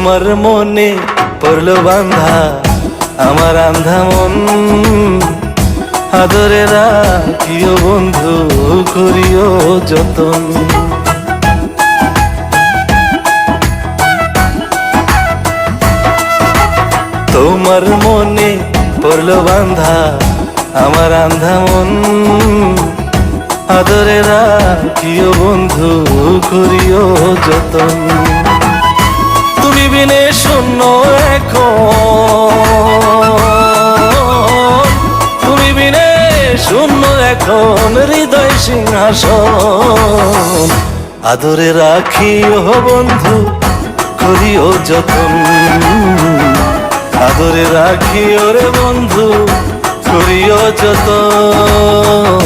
তোমার মনে পড়লো বান্ধা আমার আন্ধা মন, আদরে রাখিও বন্ধু করিও যতন। তোমার মনে পড়লো বান্ধা আমার আন্ধা মন, আদরে রাখিও বন্ধু করিও যতন। তুমি বিনে শূন্য এখন, তুমি বিনে শূন্য এখন হৃদয় সিংহাসন, আদরে রাখিও বন্ধু করিও যতন, আদরে রাখিও রে বন্ধু করিও যতন।